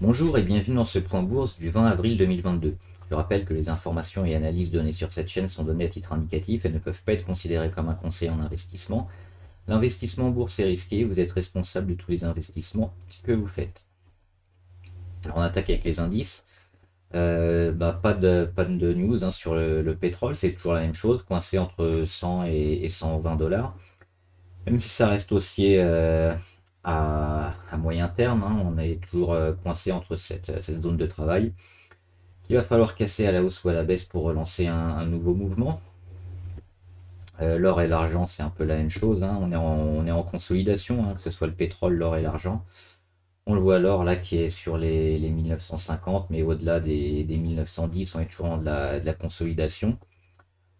Bonjour et bienvenue dans ce point bourse du 20 avril 2022. Je rappelle que les informations et analyses données sur cette chaîne sont données à titre indicatif et ne peuvent pas être considérées comme un conseil en investissement. L'investissement en bourse est risqué, vous êtes responsable de tous les investissements que vous faites. Alors on attaque avec les indices. Pas de news sur le pétrole, c'est toujours la même chose, coincé entre 100 et 120 dollars. Même si ça reste haussier à moyen terme, on est toujours coincé entre cette zone de travail. Il va falloir casser à la hausse ou à la baisse pour relancer un nouveau mouvement. L'or et l'argent, c'est un peu la même chose. On est en consolidation, que ce soit le pétrole, l'or et l'argent. On le voit l'or là qui est sur les 1950, mais au-delà des 1910, on est toujours dans de la consolidation.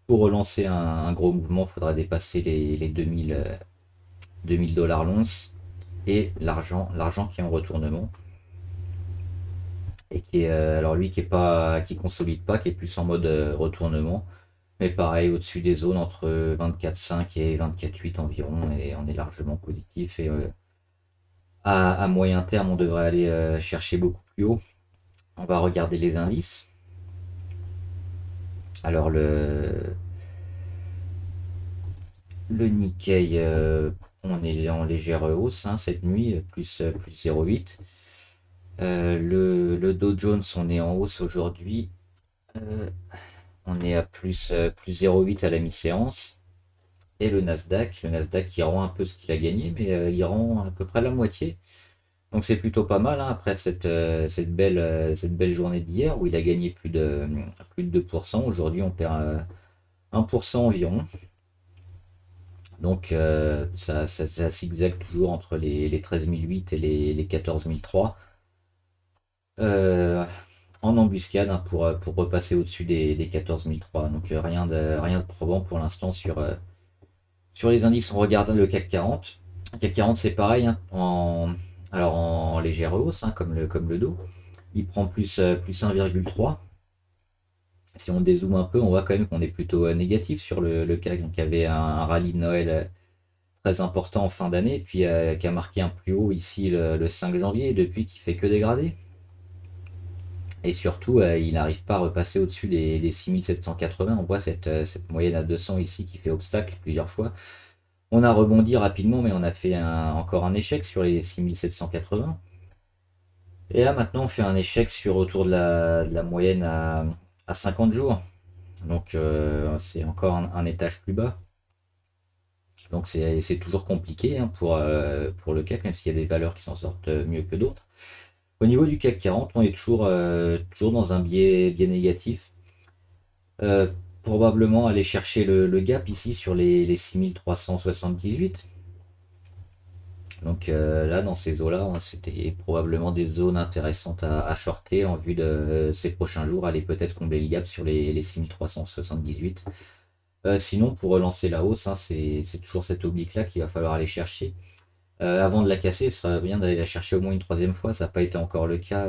Pour relancer un gros mouvement, il faudra dépasser les 2000 dollars l'once. Et l'argent qui est en retournement. Et qui est, alors lui qui consolide pas, qui est plus en mode retournement. Mais pareil, au-dessus des zones entre 24,5 et 24,8 environ, et on est largement positif. Et à moyen terme, on devrait aller chercher beaucoup plus haut. On va regarder les indices. Alors le Nikkei, on est en légère hausse cette nuit, plus 0,8. Le Dow Jones, on est en hausse aujourd'hui. Euh, on est à plus 0,8 à la mi-séance. Et le Nasdaq qui rend un peu ce qu'il a gagné, mais il rend à peu près la moitié. Donc c'est plutôt pas mal après cette belle journée d'hier où il a gagné plus de 2%. Aujourd'hui, on perd 1% environ. Donc ça zigzague toujours entre les 13 008 et les 14 003 euh, en embuscade pour repasser au-dessus des 14 003. Donc rien de probant pour l'instant sur les indices. On regarde le CAC 40. Le CAC 40, c'est pareil, alors en légère hausse, comme le dos. Il prend plus 1,3. Si on dézoome un peu, on voit quand même qu'on est plutôt négatif sur le CAC. Donc il y avait un rallye de Noël très important en fin d'année, puis qui a marqué un plus haut ici le 5 janvier, et depuis qui fait que dégrader. Et surtout, il n'arrive pas à repasser au-dessus des 6780. On voit cette moyenne à 200 ici qui fait obstacle plusieurs fois. On a rebondi rapidement, mais on a fait encore un échec sur les 6780. Et là, maintenant, on fait un échec autour de la moyenne à 50 jours. Donc, c'est encore un étage plus bas. Donc, c'est toujours compliqué pour le CAC, même s'il y a des valeurs qui s'en sortent mieux que d'autres. Au niveau du CAC 40, on est toujours dans un biais négatif. Euh, Probablement aller chercher le gap ici sur les 6378. Donc là, dans ces eaux-là, c'était probablement des zones intéressantes à shorter en vue de ces prochains jours, aller peut-être combler le gap sur les 6378. Sinon, pour relancer la hausse, c'est toujours cette oblique-là qu'il va falloir aller chercher. Avant de la casser, ce serait bien d'aller la chercher au moins une troisième fois. Ça n'a pas été encore le cas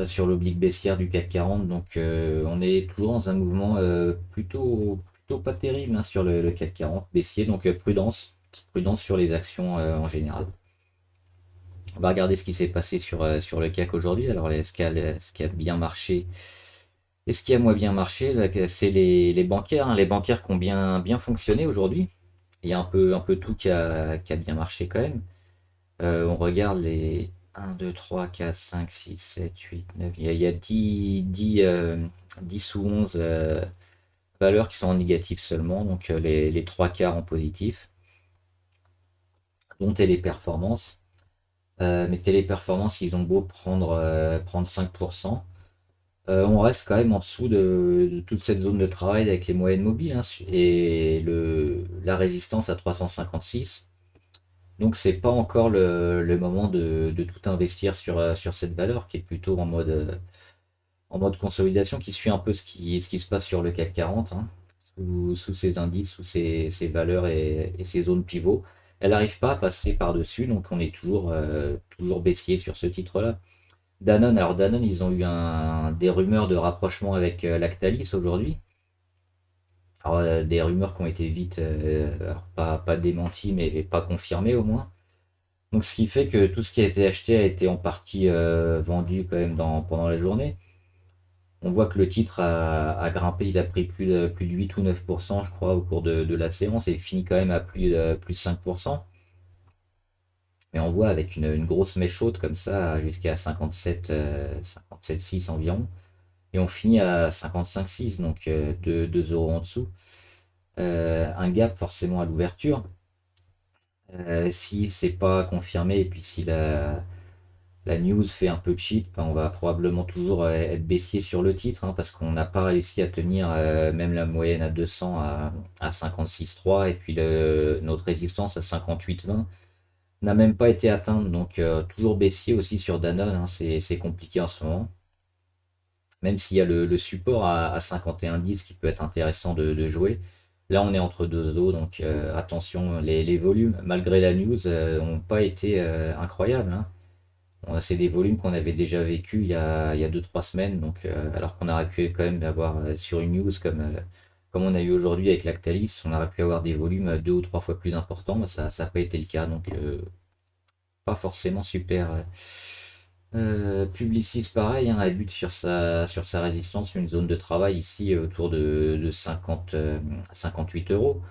sur l'oblique baissière du CAC 40. Donc on est toujours dans un mouvement plutôt pas terrible sur le CAC 40 baissier. Donc prudence sur les actions en général. On va regarder ce qui s'est passé sur le CAC aujourd'hui. Alors, ce qui a bien marché et ce qui a moins bien marché, là, c'est les bancaires. Les bancaires qui ont bien fonctionné aujourd'hui. Il y a un peu tout qui a bien marché quand même. On regarde les 1, 2, 3, 4, 5, 6, 7, 8, 9. Il y a 10 ou 11 valeurs qui sont en négatif seulement. Donc, les 3 quarts en positif, dont Téléperformance. Mais Téléperformance, ils ont beau prendre 5%. On reste quand même en dessous de toute cette zone de travail avec les moyennes mobiles, et la résistance à 356. Donc c'est pas encore le moment de tout investir sur cette valeur qui est plutôt en mode consolidation, qui suit un peu ce qui se passe sur le CAC 40, sous ces indices, sous ces valeurs et ces zones pivots. Elle n'arrive pas à passer par-dessus, donc on est toujours baissier sur ce titre-là. Danone, alors Danone, ils ont eu des rumeurs de rapprochement avec Lactalis aujourd'hui. Alors, des rumeurs qui ont été vite, alors pas démenties, mais pas confirmées au moins. Donc ce qui fait que tout ce qui a été acheté a été en partie vendu quand même pendant la journée. On voit que le titre a grimpé, il a pris plus de 8 ou 9%, je crois, au cours de la séance et finit quand même à plus de 5%. Mais on voit avec une grosse mèche haute comme ça jusqu'à 57, 57,6 environ. Et on finit à 55,6, donc 2 euros en dessous. Un gap forcément à l'ouverture. Si c'est pas confirmé et puis si la news fait un peu cheat, ben on va probablement toujours être baissier sur le titre, hein, parce qu'on n'a pas réussi à tenir même la moyenne à 200 à 56,3 et puis notre résistance à 58,20 n'a même pas été atteinte. Donc toujours baissier aussi sur Danone, hein, c'est compliqué en ce moment. Même s'il y a le support à 51,10 qui peut être intéressant de jouer. Là, on est entre deux eaux, donc attention, les volumes, malgré la news, n'ont pas été incroyables, hein. C'est des volumes qu'on avait déjà vécu il y a 2-3 semaines, donc alors qu'on aurait pu quand même avoir sur une news comme on a eu aujourd'hui avec Lactalis, on aurait pu avoir des volumes 2 ou 3 fois plus importants, mais ça n'a pas été le cas, donc pas forcément super. Publicis, pareil, hein, elle bute sur sa résistance, une zone de travail ici autour de 50, 58 euros.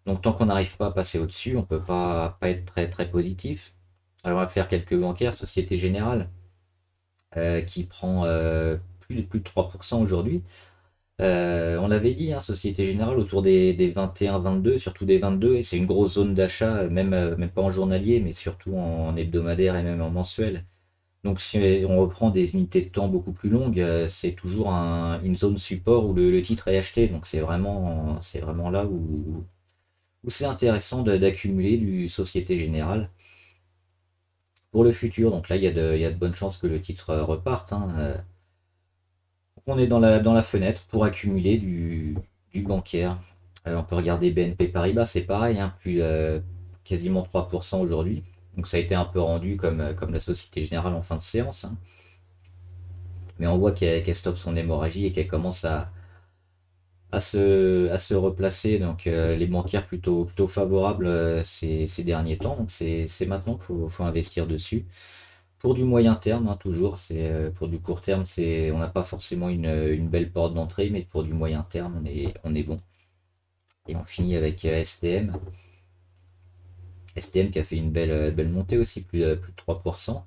Donc tant qu'on n'arrive pas à passer au-dessus, on peut pas être très très positif. Alors on va faire quelques bancaires, Société Générale, qui prend plus de 3% aujourd'hui. On l'avait dit, hein, Société Générale autour des 21-22, surtout des 22, et c'est une grosse zone d'achat, même pas en journalier, mais surtout en hebdomadaire et même en mensuel. Donc si on reprend des unités de temps beaucoup plus longues, c'est toujours une zone support où le titre est acheté. Donc c'est vraiment là où c'est intéressant d'accumuler du Société Générale pour le futur. Donc là, il y a de bonnes chances que le titre reparte, hein. On est dans la fenêtre pour accumuler du bancaire. On peut regarder BNP Paribas, c'est pareil, hein, plus quasiment 3% aujourd'hui. Donc ça a été un peu rendu comme la Société Générale en fin de séance, hein. Mais on voit qu'elle stoppe son hémorragie et qu'elle commence à se replacer. Donc les bancaires plutôt favorables ces derniers temps. Donc c'est maintenant qu'il faut investir dessus. Pour du moyen terme, hein, toujours, pour du court terme, on n'a pas forcément une belle porte d'entrée, mais pour du moyen terme, on est bon. Et on finit avec STM. STM qui a fait une belle montée aussi, plus de 3%.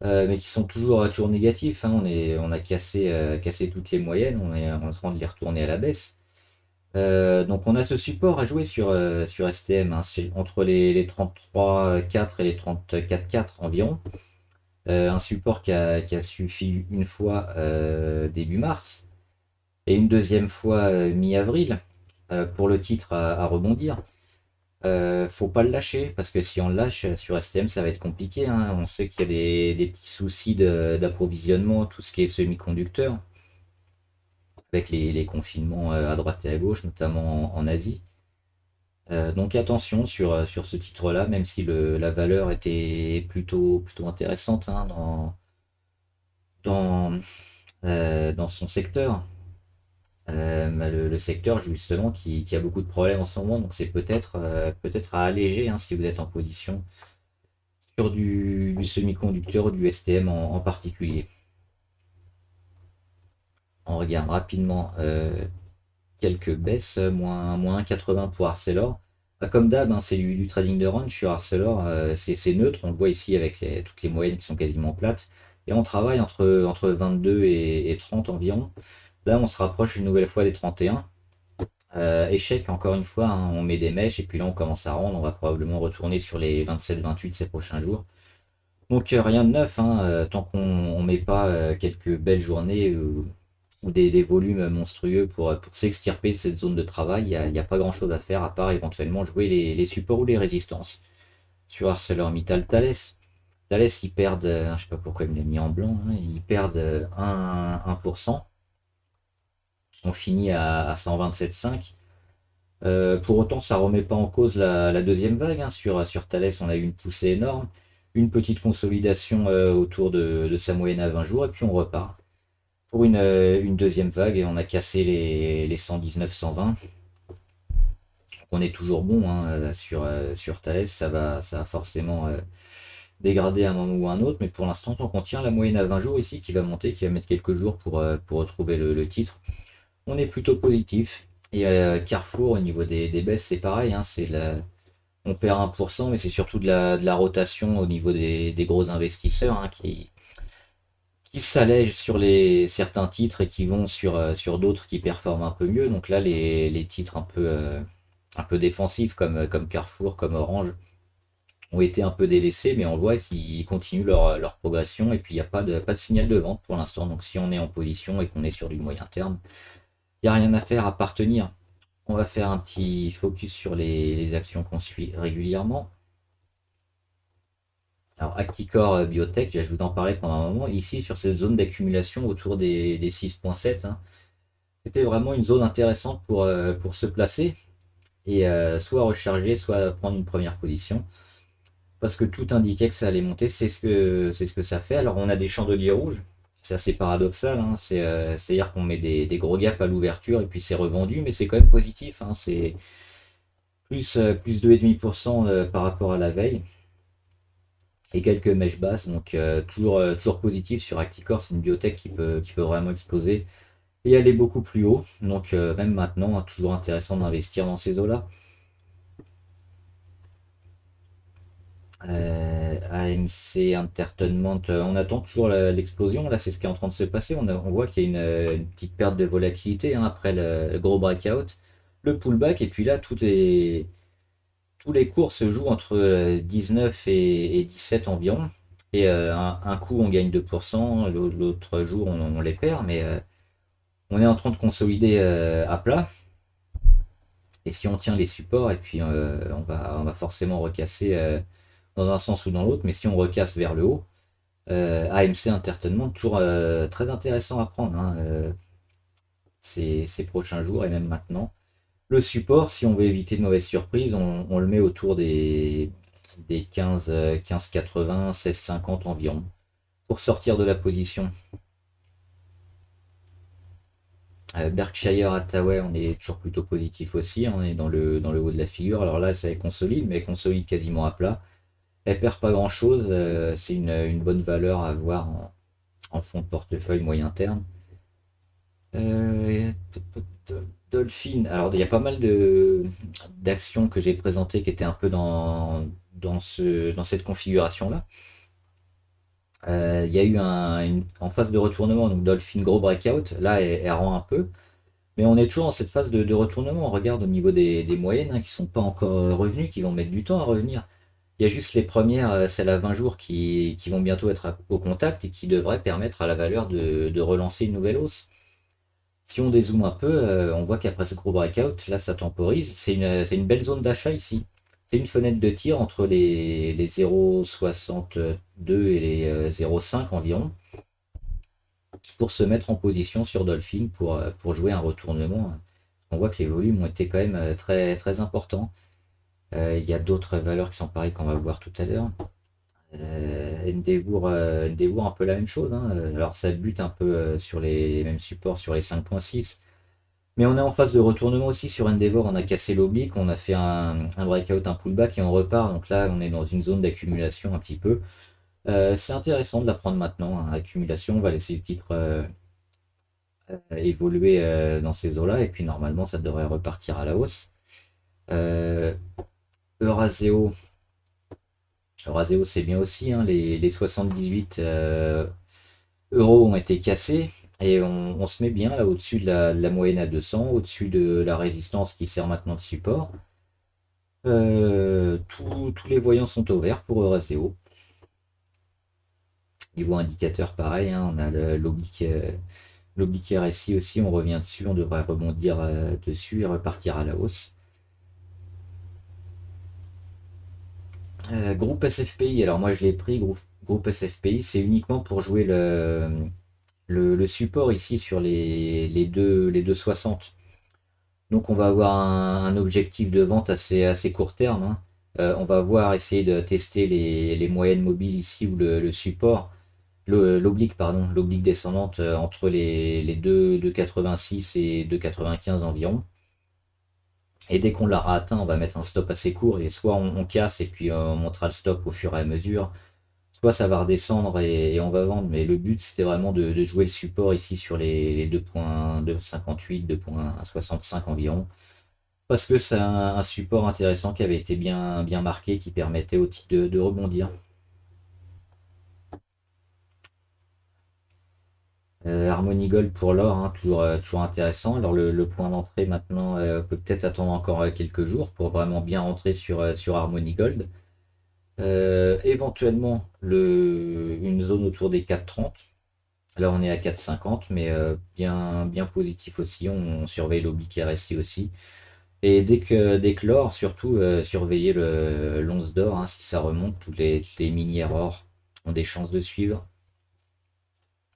Mais qui sont toujours négatifs, hein. On a cassé toutes les moyennes, on est en train de les retourner à la baisse. Donc on a ce support à jouer sur STM, hein, c'est entre les 33,4 et les 34,4 environ. Un support qui a suffi une fois début mars et une deuxième fois mi-avril pour le titre à rebondir. Faut pas le lâcher parce que si on le lâche sur STM, ça va être compliqué, hein. On sait qu'il y a des petits soucis d'approvisionnement, tout ce qui est semi-conducteur, avec les confinements à droite et à gauche, notamment en Asie. Donc attention sur ce titre-là, même si la valeur était plutôt intéressante, hein, dans, dans son secteur. Bah, le secteur justement qui a beaucoup de problèmes en ce moment, donc c'est peut-être à alléger, hein, si vous êtes en position sur du semi-conducteur ou du STM en particulier. On regarde rapidement quelques baisses, moins 1,80 pour Arcelor. Bah, comme d'hab, hein, c'est du trading de run sur Arcelor, c'est neutre, on le voit ici avec toutes les moyennes qui sont quasiment plates. Et on travaille entre 22 et 30 environ. Là, on se rapproche une nouvelle fois des 31. Échec, encore une fois, hein, on met des mèches et puis là on commence à rendre. On va probablement retourner sur les 27-28 ces prochains jours. Donc rien de neuf, hein, tant qu'on ne met pas quelques belles journées ou des volumes monstrueux pour s'extirper de cette zone de travail, il n'y a pas grand chose à faire à part éventuellement jouer les supports ou les résistances. Sur ArcelorMittal Thales. Thales, ils perdent, je ne sais pas pourquoi il me l'a mis en blanc, hein, ils perdent 1%. On finit à 127,5. Pour autant, ça ne remet pas en cause la deuxième vague, hein. Sur Thales, on a eu une poussée énorme, une petite consolidation autour de sa moyenne à 20 jours, et puis on repart pour une deuxième vague, et on a cassé les 119-120. On est toujours bon hein, sur Thales, ça va forcément dégrader à un moment ou à un autre, mais pour l'instant, tant qu'on tient la moyenne à 20 jours ici, qui va monter, qui va mettre quelques jours pour retrouver le titre, on est plutôt positif. Et Carrefour, au niveau des baisses, c'est pareil, hein, on perd 1%, mais c'est surtout de la rotation au niveau des gros investisseurs hein, qui s'allègent sur certains titres et qui vont sur d'autres qui performent un peu mieux. Donc là, les titres un peu défensifs comme Carrefour, comme Orange, ont été un peu délaissés, mais on voit qu'ils continuent leur progression et puis il n'y a pas de signal de vente pour l'instant. Donc si on est en position et qu'on est sur du moyen terme, il n'y a rien à faire à partenir. On va faire un petit focus sur les actions qu'on suit régulièrement. Alors Acticor Biotech, je vous en parlais pendant un moment, ici sur cette zone d'accumulation autour des 6,7, hein, c'était vraiment une zone intéressante pour se placer et soit recharger, soit prendre une première position. Parce que tout indiquait que ça allait monter, c'est ce que ça fait. Alors on a des chandeliers rouges, c'est assez paradoxal, hein, c'est-à-dire qu'on met des gros gaps à l'ouverture et puis c'est revendu, mais c'est quand même positif, hein, c'est plus 2,5% par rapport à la veille et quelques mèches basses, donc toujours positif sur Acticor, c'est une biotech qui peut vraiment exploser et aller beaucoup plus haut, donc même maintenant, hein, toujours intéressant d'investir dans ces eaux-là. AMC Entertainment, on attend toujours l'explosion. Là, c'est ce qui est en train de se passer. On voit qu'il y a une petite perte de volatilité hein, après le gros breakout, le pullback, et puis là, tous les cours se jouent entre 19 et 17 environ. Et un coup, on gagne 2%, l'autre jour, on les perd, mais on est en train de consolider à plat. Et si on tient les supports, et puis on va forcément recasser dans un sens ou dans l'autre, mais si on recasse vers le haut, AMC Entertainment, toujours très intéressant à prendre hein, ces prochains jours et même maintenant. Le support, si on veut éviter de mauvaises surprises, on le met autour des 15,80, 16,50 environ pour sortir de la position. Berkshire Hathaway, on est toujours plutôt positif aussi, hein, on est dans le haut de la figure. Alors là, ça consolide, mais elle consolide quasiment à plat. Elle perd pas grand chose, c'est une bonne valeur à avoir en fond de portefeuille moyen terme. Euh, Dolphin, alors il y a pas mal d'actions que j'ai présentées qui étaient un peu dans cette configuration-là. Il y a eu en phase de retournement, donc Dolphin gros breakout, là elle rend un peu, mais on est toujours dans cette phase de retournement. On regarde au niveau des moyennes hein, qui sont pas encore revenues, qui vont mettre du temps à revenir. Il y a juste les premières, celles à 20 jours, qui vont bientôt être au contact et qui devraient permettre à la valeur de relancer une nouvelle hausse. Si on dézoome un peu, on voit qu'après ce gros breakout, là ça temporise. C'est une belle zone d'achat ici. C'est une fenêtre de tir entre les 0,62 et les 0,5 environ pour se mettre en position sur Dolphin pour jouer un retournement. On voit que les volumes ont été quand même très, très importants. Il y a d'autres valeurs qui sont pareilles qu'on va voir tout à l'heure. Endeavour, un peu la même chose, hein. Alors ça bute un peu sur les mêmes supports, sur les 5,6. Mais on est en phase de retournement aussi sur Endeavour. On a cassé l'oblique, on a fait un breakout, un pullback et on repart. Donc là, on est dans une zone d'accumulation un petit peu. C'est intéressant de la prendre maintenant, hein. Accumulation, on va laisser le titre évoluer dans ces eaux-là. Et puis normalement, ça devrait repartir à la hausse. Euraseo. Euraseo, c'est bien aussi, hein. Les 78 euros ont été cassés. Et on se met bien là au-dessus de la moyenne à 200, au-dessus de la résistance qui sert maintenant de support. Tous les voyants sont au vert pour Euraseo. Niveau indicateur, pareil, hein, on a l'oblique RSI aussi, on revient dessus, on devrait rebondir dessus et repartir à la hausse. Groupe SFPI, alors moi je l'ai pris, groupe SFPI, c'est uniquement pour jouer le support ici sur les 2,60. Donc on va avoir un objectif de vente assez court terme, hein. On va voir essayer de tester les moyennes mobiles ici ou le support, l'oblique pardon, l'oblique descendante entre les 2,86 et 2,95 environ. Et dès qu'on l'aura atteint, on va mettre un stop assez court et soit on casse et puis on montera le stop au fur et à mesure, soit ça va redescendre et on va vendre. Mais le but c'était vraiment de jouer le support ici sur les 2.258, 2.65 environ. Parce que c'est un support intéressant qui avait été bien marqué, qui permettait au titre de rebondir. Harmony Gold pour l'or, hein, toujours intéressant. Alors le point d'entrée maintenant peut peut-être attendre encore quelques jours pour vraiment bien rentrer sur Harmony Gold. Éventuellement une zone autour des 4,30. Là on est à 4,50 mais bien positif aussi. On surveille l'oblique RSI aussi. Et dès que l'or, surtout surveiller l'once d'or, hein, si ça remonte, tous les minières or ont des chances de suivre.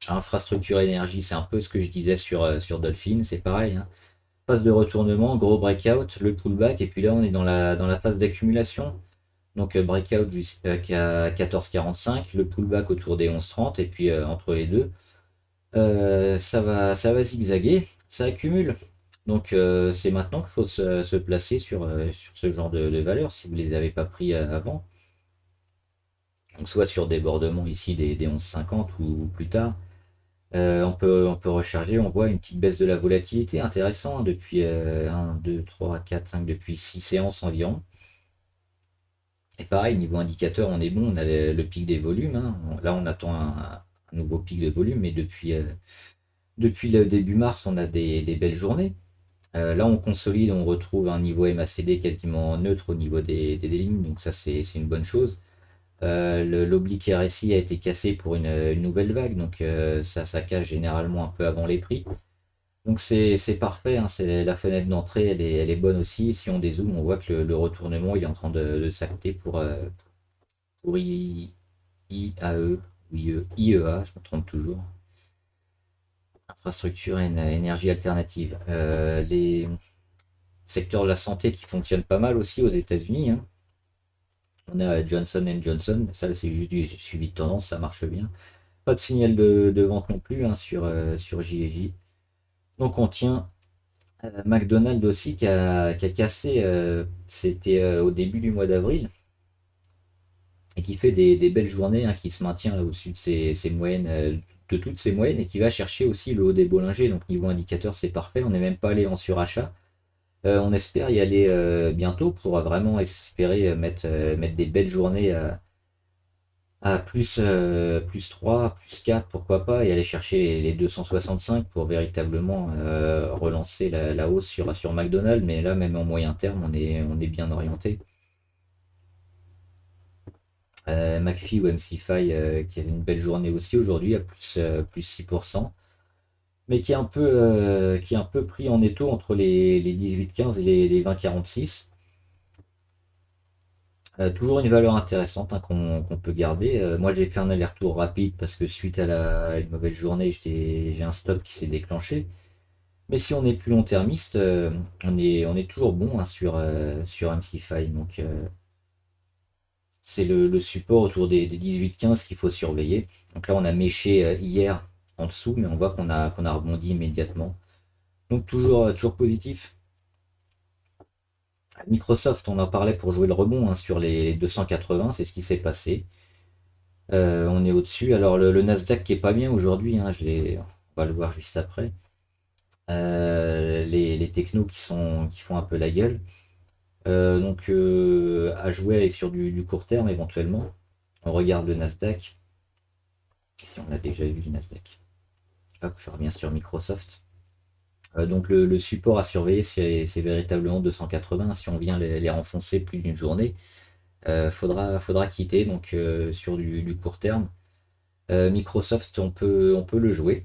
Infrastructure énergie, c'est un peu ce que je disais sur Dolphin, c'est pareil, hein. Phase de retournement, gros breakout, le pullback, et puis là on est dans la phase d'accumulation. Donc breakout jusqu'à 14,45, le pullback autour des 11,30, et puis entre les deux, ça va zigzaguer, ça accumule. Donc c'est maintenant qu'il faut se placer sur ce genre de valeurs si vous ne les avez pas pris avant. Donc soit sur débordement ici des 11,50 ou plus tard. On peut recharger, on voit une petite baisse de la volatilité intéressant hein, depuis 1, 2, 3, 4, 5, depuis 6 séances environ. Et pareil, niveau indicateur, on est bon, on a le pic des volumes, hein. Là, on attend un nouveau pic de volume, mais depuis le début mars, on a des belles journées. Là, on consolide, on retrouve un niveau MACD quasiment neutre au niveau des lignes, donc ça, c'est une bonne chose. L'oblique RSI a été cassé pour une nouvelle vague, donc ça casse généralement un peu avant les prix. Donc c'est parfait, hein, c'est la fenêtre d'entrée, elle est bonne aussi. Si on dézoome, on voit que le retournement il est en train de s'acter pour IAE ou IEA, je me trompe toujours. Infrastructure et énergie alternative. Les secteurs de la santé qui fonctionnent pas mal aussi aux États-Unis, hein. On a Johnson Johnson, ça c'est juste du suivi de tendance, ça marche bien. Pas de signal de vente non plus hein, sur J&J. Donc on tient McDonald's aussi qui a cassé, c'était au début du mois d'avril, et qui fait des belles journées, hein, qui se maintient là au-dessus de ses moyennes, de toutes ses moyennes, et qui va chercher aussi le haut des Bollinger. Donc niveau indicateur, c'est parfait. On n'est même pas allé en surachat. On espère y aller bientôt pour vraiment espérer mettre des belles journées à plus 3, plus 4, pourquoi pas, et aller chercher les 265 pour véritablement relancer la hausse sur McDonald's. Mais là, même en moyen terme, on est bien orienté. McPhee ou MCFI qui avait une belle journée aussi aujourd'hui à plus 6%, mais qui est un peu pris en étau entre les 18,15 et les 20,46. Toujours une valeur intéressante hein, qu'on peut garder. Moi j'ai fait un aller-retour rapide parce que suite à une mauvaise journée, j'ai un stop qui s'est déclenché. Mais si on est plus long-termiste, on est toujours bon hein, sur MCFI. Donc c'est le support autour des 18-15 qu'il faut surveiller. Donc là, on a méché hier en dessous, mais on voit qu'on a rebondi immédiatement. Donc toujours positif. Microsoft, on en parlait pour jouer le rebond hein, sur les 280, c'est ce qui s'est passé. On est au-dessus. Alors le Nasdaq qui est pas bien aujourd'hui, hein, on va le voir juste après. Les technos qui font un peu la gueule. Donc à jouer sur du court terme éventuellement. On regarde le Nasdaq. Si on a déjà vu le Nasdaq. Hop, je reviens sur Microsoft. Donc le support à surveiller, c'est véritablement 280. Si on vient les renfoncer plus d'une journée, faudra quitter. Donc sur du court terme. Microsoft, on peut le jouer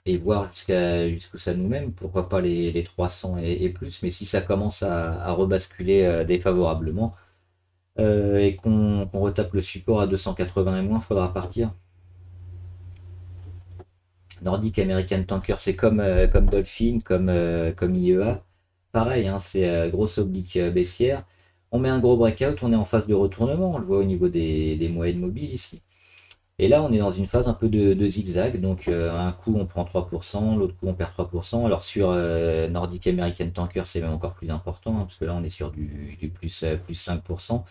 et voir jusqu'où ça nous mène. Pourquoi pas les 300 et plus. Mais si ça commence à rebasculer défavorablement et qu'on retape le support à 280 et moins, faudra partir. Nordic American Tanker, c'est comme Dolphin, comme IEA. Pareil, hein, c'est grosse oblique baissière. On met un gros breakout, on est en phase de retournement, on le voit au niveau des moyennes mobiles ici. Et là, on est dans une phase un peu de zigzag. Donc, un coup, on prend 3%, l'autre coup, on perd 3%. Alors, sur Nordic American Tanker, c'est même encore plus important, hein, parce que là, on est sur du plus 5%.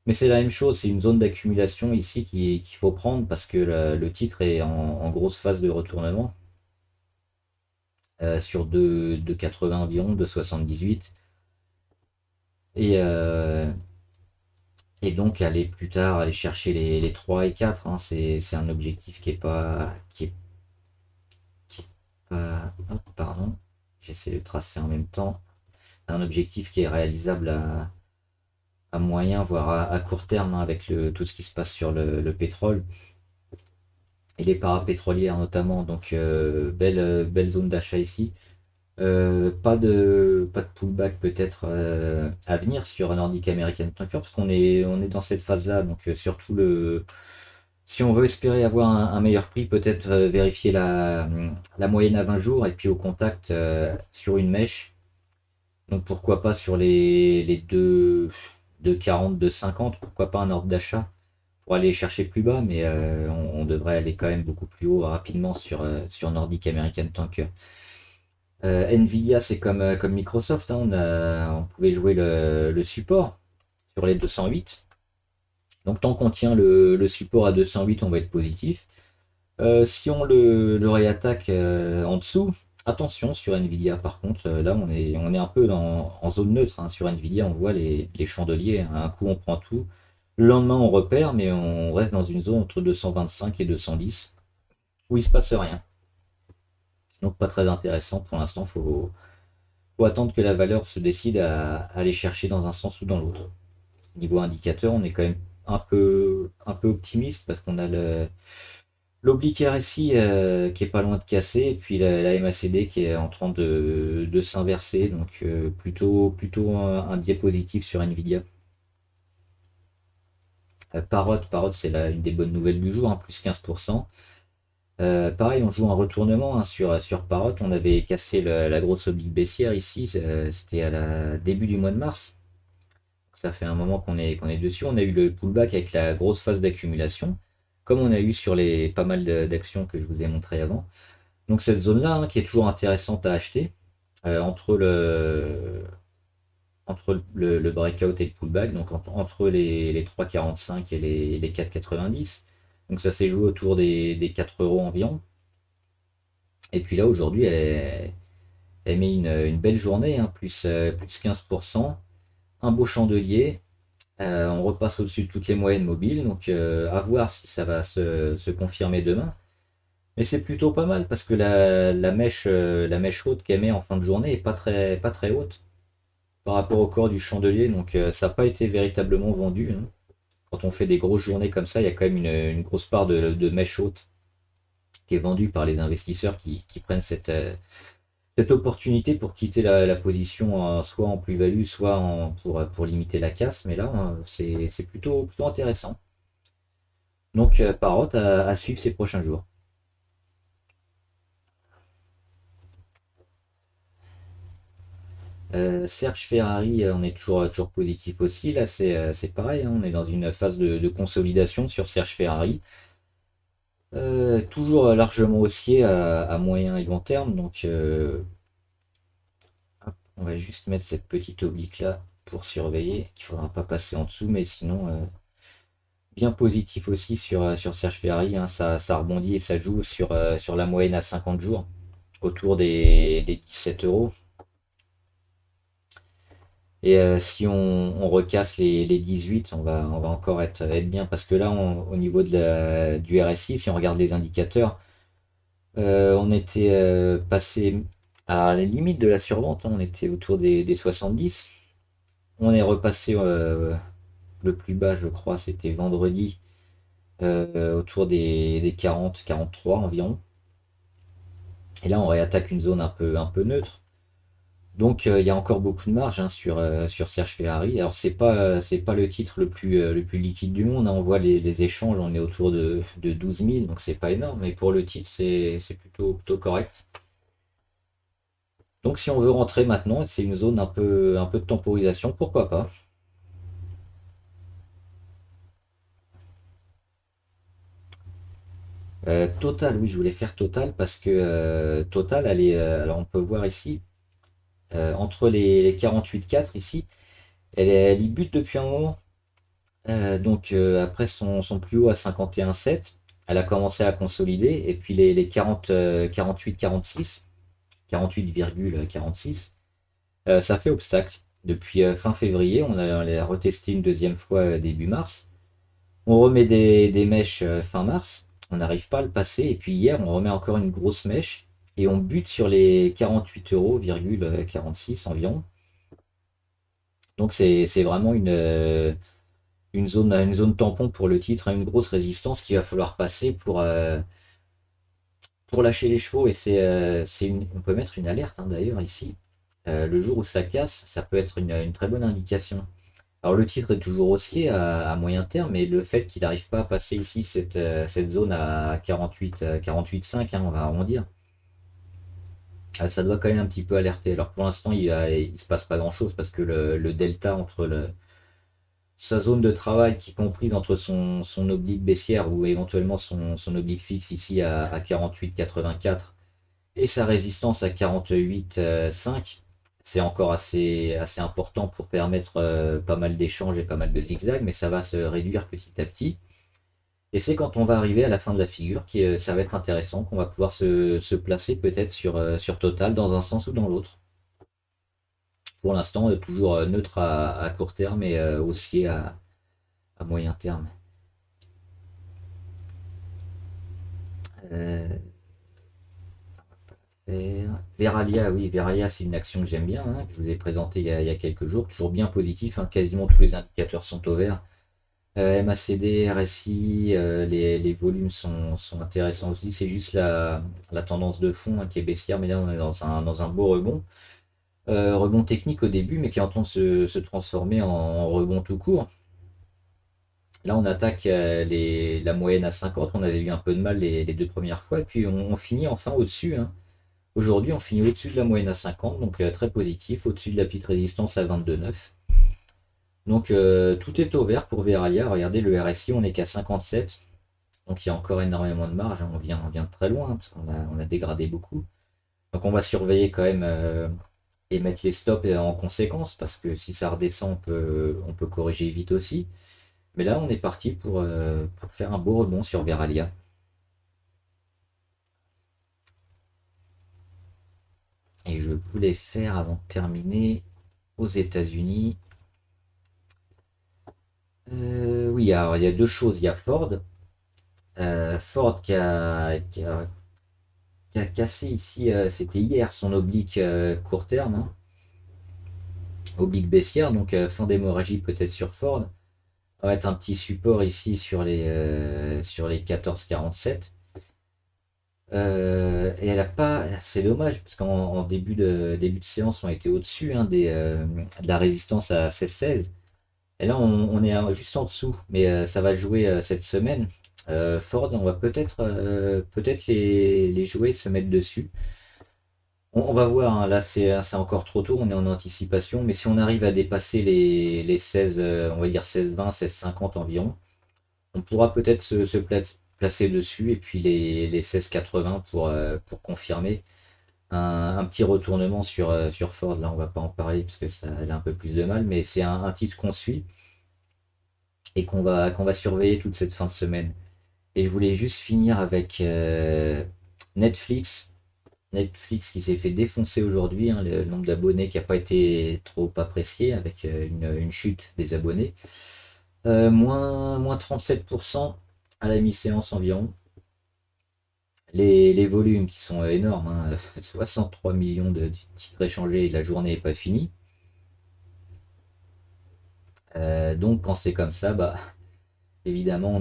Mais c'est la même chose, c'est une zone d'accumulation ici qu'il faut prendre parce que le titre est en grosse phase de retournement sur 2,80 environ, 2,78. Et, euh, et donc aller plus tard, aller chercher les 3 et 4, hein, c'est un objectif qui est pas. Hop, pardon, j'essaie de tracer en même temps. Un objectif qui est réalisable à moyen, voire à court terme, hein, avec tout ce qui se passe sur le pétrole et les parapétrolières notamment. Donc belle zone d'achat ici. Pas de pullback peut-être à venir sur Nordic American Tanker parce qu'on est dans cette phase-là. Donc surtout si on veut espérer avoir un meilleur prix, peut-être vérifier la moyenne à 20 jours et puis au contact sur une mèche. Donc pourquoi pas sur les 2,40, 2,50, pourquoi pas un ordre d'achat pour aller chercher plus bas, mais on devrait aller quand même beaucoup plus haut rapidement sur Nordic American Tanker. Nvidia, c'est comme Microsoft, hein, on pouvait jouer le support sur les 208. Donc tant qu'on tient le support à 208, on va être positif. Si on le réattaque en dessous, attention sur Nvidia par contre, là on est un peu en zone neutre, hein. Sur Nvidia, on voit les chandeliers, hein. Un coup on prend tout, le lendemain on repère, mais on reste dans une zone entre 225 et 210 où il se passe rien. Donc pas très intéressant pour l'instant, faut attendre que la valeur se décide à aller chercher dans un sens ou dans l'autre. Niveau indicateur, on est quand même un peu optimiste parce qu'on a l'oblique RSI qui est pas loin de casser et puis la MACD qui est en train de s'inverser. Donc plutôt un biais positif sur Nvidia. Parrot, c'est une des bonnes nouvelles du jour, hein, plus 15%. Pareil, on joue un retournement, hein, sur Parrot. On avait cassé la grosse oblique baissière ici, c'était à la début du mois de mars. Ça fait un moment qu'on est dessus. On a eu le pullback avec la grosse phase d'accumulation, comme on a eu sur les pas mal d'actions que je vous ai montré avant. Donc cette zone-là, hein, qui est toujours intéressante à acheter, entre le breakout et le pullback, donc entre les 3,45 et les 4,90. Donc ça s'est joué autour des 4 euros environ. Et puis là, aujourd'hui, elle met une belle journée, hein, plus 15%, un beau chandelier. On repasse au-dessus de toutes les moyennes mobiles, donc à voir si ça va se confirmer demain. Mais c'est plutôt pas mal parce que la mèche haute qu'elle met en fin de journée est pas très haute par rapport au corps du chandelier, donc ça n'a pas été véritablement vendu, hein. Quand on fait des grosses journées comme ça, il y a quand même une grosse part de mèche haute qui est vendue par les investisseurs qui prennent cette opportunité pour quitter la position soit en plus-value, soit pour limiter la casse. Mais là, c'est plutôt intéressant. Donc, Parrot à suivre ces prochains jours. Serge Ferrari, on est toujours positif aussi. Là, c'est pareil, hein, on est dans une phase de consolidation sur Serge Ferrari. Toujours largement haussier à moyen et long terme. Donc, on va juste mettre cette petite oblique là pour surveiller, qu'il ne faudra pas passer en dessous, mais sinon bien positif aussi sur Serge Ferrari, hein. Ça rebondit et ça joue sur la moyenne à 50 jours, autour des 17 euros. Et si on recasse les 18, on va encore être bien parce que là, au niveau du RSI, si on regarde les indicateurs, on était passé à la limite de la survente, hein. On était autour des 70. On est repassé le plus bas, je crois, c'était vendredi, autour des 40, 43 environ. Et là, on réattaque une zone un peu neutre. Donc, il y a encore beaucoup de marge, hein, sur Serge Ferrari. Alors, c'est pas le titre le plus liquide du monde, hein. On voit les échanges, on est autour de 12 000, donc c'est pas énorme. Mais pour le titre, c'est plutôt correct. Donc, si on veut rentrer maintenant, c'est une zone un peu de temporisation, pourquoi pas. Total, oui, je voulais faire Total parce que Total, elle est, alors on peut voir ici, entre les 48,4 ici, elle y bute depuis un moment. Donc après son plus haut à 51,7, elle a commencé à consolider. Et puis les 40, 48, 46, 48,46, ça fait obstacle. Depuis fin février, on l'a retesté une deuxième fois début mars. On remet des mèches fin mars, on n'arrive pas à le passer. Et puis hier, on remet encore une grosse mèche et on bute sur les 48 euros,46 environ. Donc c'est vraiment une zone tampon pour le titre, hein, une grosse résistance qu'il va falloir passer pour lâcher les chevaux. Et on peut mettre une alerte hein, d'ailleurs ici. Le jour où ça casse, ça peut être une très bonne indication. Alors le titre est toujours haussier à moyen terme, mais le fait qu'il n'arrive pas à passer ici cette zone à 48, 48,5, hein, on va arrondir, ça doit quand même un petit peu alerter. Alors pour l'instant, il se passe pas grand-chose parce que le delta entre sa zone de travail qui est comprise entre son oblique baissière ou éventuellement son oblique fixe ici à 48,84 et sa résistance à 48,5, c'est encore assez important pour permettre pas mal d'échanges et pas mal de zigzags, mais ça va se réduire petit à petit. Et c'est quand on va arriver à la fin de la figure que ça va être intéressant, qu'on va pouvoir se placer peut-être sur Total dans un sens ou dans l'autre. Pour l'instant, toujours neutre à court terme et haussier à moyen terme. Euh, Veralia, oui, Veralia, c'est une action que j'aime bien, hein, que je vous ai présentée il y a quelques jours, toujours bien positif, hein, quasiment tous les indicateurs sont au vert. MACD, RSI, les volumes sont intéressants aussi, c'est juste la tendance de fond hein, qui est baissière, mais là on est dans un beau rebond. Rebond technique au début, mais qui est en train de se transformer en rebond tout court. Là, on attaque la moyenne à 50. On avait eu un peu de mal les deux premières fois. Et puis, on finit enfin au-dessus, hein. Aujourd'hui, on finit au-dessus de la moyenne à 50. Donc, très positif. Au-dessus de la petite résistance à 22,9. Donc, tout est au vert pour Verallia. Regardez, le RSI, on n'est qu'à 57. Donc, il y a encore énormément de marge, hein. On vient de très loin, hein, parce qu'on a dégradé beaucoup. Donc, on va surveiller quand même et mettre les stops en conséquence. Parce que si ça redescend, on peut corriger vite aussi. Mais là, on est parti pour faire un beau rebond sur Veralia. Et je voulais faire, avant de terminer, aux États-Unis. Oui, alors il y a deux choses. Il y a Ford. Ford qui a cassé ici, c'était hier, son oblique court terme, hein, oblique baissière, donc fin d'hémorragie peut-être sur Ford. On va mettre un petit support ici sur les 14,47. Et elle a pas, c'est dommage parce qu'en début de séance, on était au-dessus hein, de la résistance à 16,16. Et là, on est juste en dessous, mais ça va jouer cette semaine. Ford, on va peut-être les jouer, se mettre dessus. On va voir, hein, là c'est encore trop tôt, on est en anticipation, mais si on arrive à dépasser les 16, on va dire 16,20, 16,50 environ, on pourra peut-être se placer dessus et puis les 16,80 pour confirmer un petit retournement sur Ford. Là, on va pas en parler parce que ça elle a un peu plus de mal, mais c'est un titre qu'on suit et qu'on va surveiller toute cette fin de semaine. Et je voulais juste finir avec Netflix. Netflix qui s'est fait défoncer aujourd'hui, hein, le nombre d'abonnés qui n'a pas été trop apprécié avec une chute des abonnés. Moins 37% à la mi-séance environ. Les volumes qui sont énormes, hein, 63 millions de titres échangés, la journée n'est pas finie. Donc quand c'est comme ça, bah, évidemment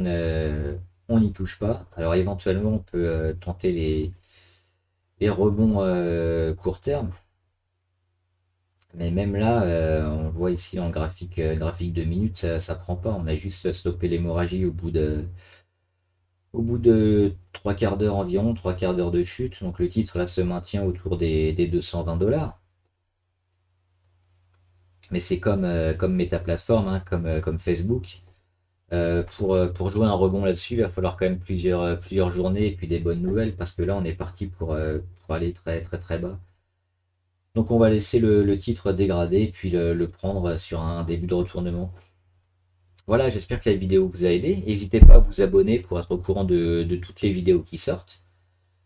on n'y touche pas. Alors éventuellement on peut tenter les rebonds court terme. Mais même là, on voit ici dans le graphique de minutes, ça prend pas. On a juste stoppé l'hémorragie au bout de trois quarts d'heure environ, trois quarts d'heure de chute. Donc le titre là se maintient autour des 220 $. Mais c'est comme Meta Platform, hein, comme Facebook. Pour jouer un rebond là-dessus, il va falloir quand même plusieurs journées et puis des bonnes nouvelles parce que là, on est parti pour aller très très très bas. Donc on va laisser le titre dégrader et puis le prendre sur un début de retournement. Voilà, j'espère que la vidéo vous a aidé. N'hésitez pas à vous abonner pour être au courant de toutes les vidéos qui sortent.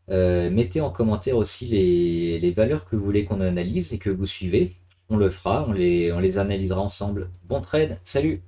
Mettez en commentaire aussi les valeurs que vous voulez qu'on analyse et que vous suivez. On le fera, on les analysera ensemble. Bon trade, salut!